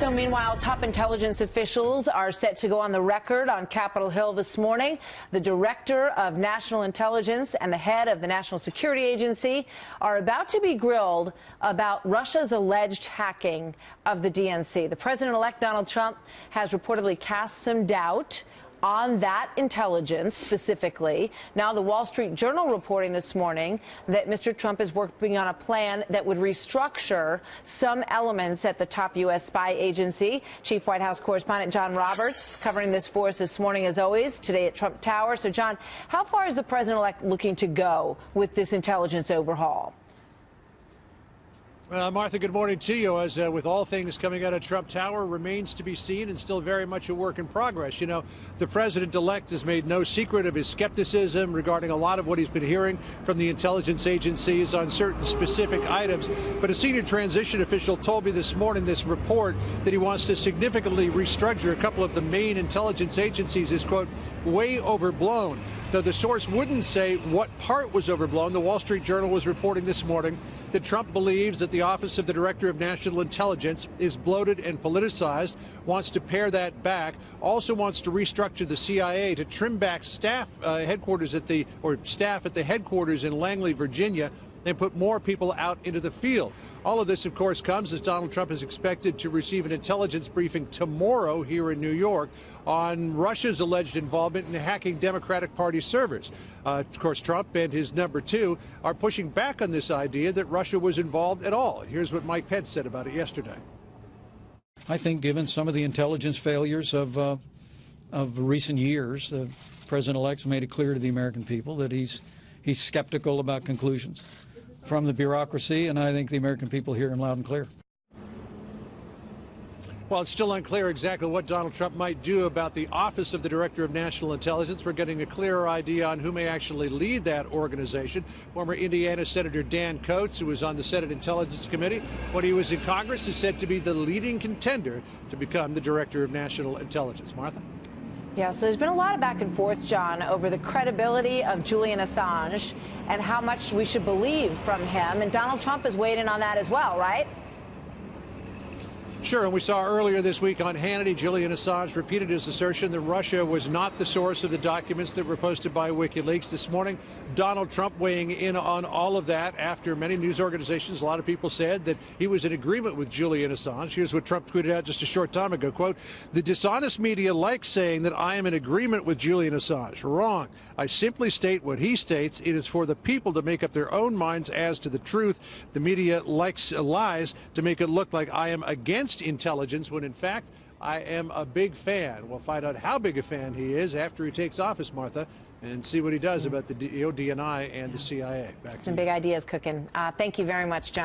So meanwhile, top intelligence officials are set to go on the record on Capitol Hill this morning. The director of national intelligence and the head of the National Security Agency are about to be grilled about Russia's alleged hacking of the DNC. The president-elect Donald Trump has reportedly cast some doubt on that intelligence specifically. Now, the Wall Street Journal reporting this morning that Mr. Trump is working on a plan that would restructure some elements at the top U.S. spy agency. Chief White House correspondent John Roberts covering this for us this morning, as always, today at Trump Tower. So, John, how far is the president-elect looking to go with this intelligence overhaul? Martha, good morning to you. As with all things coming out of Trump Tower, remains to be seen and still very much a work in progress. You know, the president-elect has made no secret of his skepticism regarding a lot of what he's been hearing from the intelligence agencies on certain specific items. But a senior transition official told me this morning, this report, that he wants to significantly restructure a couple of the main intelligence agencies is, quote, way overblown. Though the source wouldn't say what part was overblown, the Wall Street Journal was reporting this morning that Trump believes that the Office of the Director of National Intelligence is bloated and politicized, wants to pare that back, also wants to restructure the CIA to trim back staff staff at the headquarters in Langley, Virginia, and put more people out into the field. All of this, of course, comes as Donald Trump is expected to receive an intelligence briefing tomorrow here in New York on Russia's alleged involvement in hacking Democratic Party servers. Of course, Trump and his number two are pushing back on this idea that Russia was involved at all. Here's what Mike Pence said about it yesterday. I think given some of the intelligence failures of recent years, the president-elect's made it clear to the American people that he's skeptical about conclusions from the bureaucracy, and I think the American people hear him loud and clear. Well, it's still unclear exactly what Donald Trump might do about the Office of the Director of National Intelligence. We're getting a clearer idea on who may actually lead that organization. Former Indiana Senator Dan Coats, who was on the Senate Intelligence Committee when he was in Congress, is said to be the leading contender to become the Director of National Intelligence. Martha? Yeah, so there's been a lot of back and forth, John, over the credibility of Julian Assange and how much we should believe from him. And Donald Trump has weighed in on that as well, right? Sure, and we saw earlier this week on Hannity, Julian Assange repeated his assertion that Russia was not the source of the documents that were posted by WikiLeaks. This morning, Donald Trump weighing in on all of that after many news organizations, a lot of people said that he was in agreement with Julian Assange. Here's what Trump tweeted out just a short time ago, quote, "The dishonest media likes saying that I am in agreement with Julian Assange. Wrong. I simply state what he states. It is for the people to make up their own minds as to the truth. The media likes lies to make it look like I am against intelligence when in fact I am a big fan." We'll find out how big a fan he is after he takes office, Martha, and see what he does about the DNI and the CIA. Back to Some big ideas cooking. Thank you very much, John.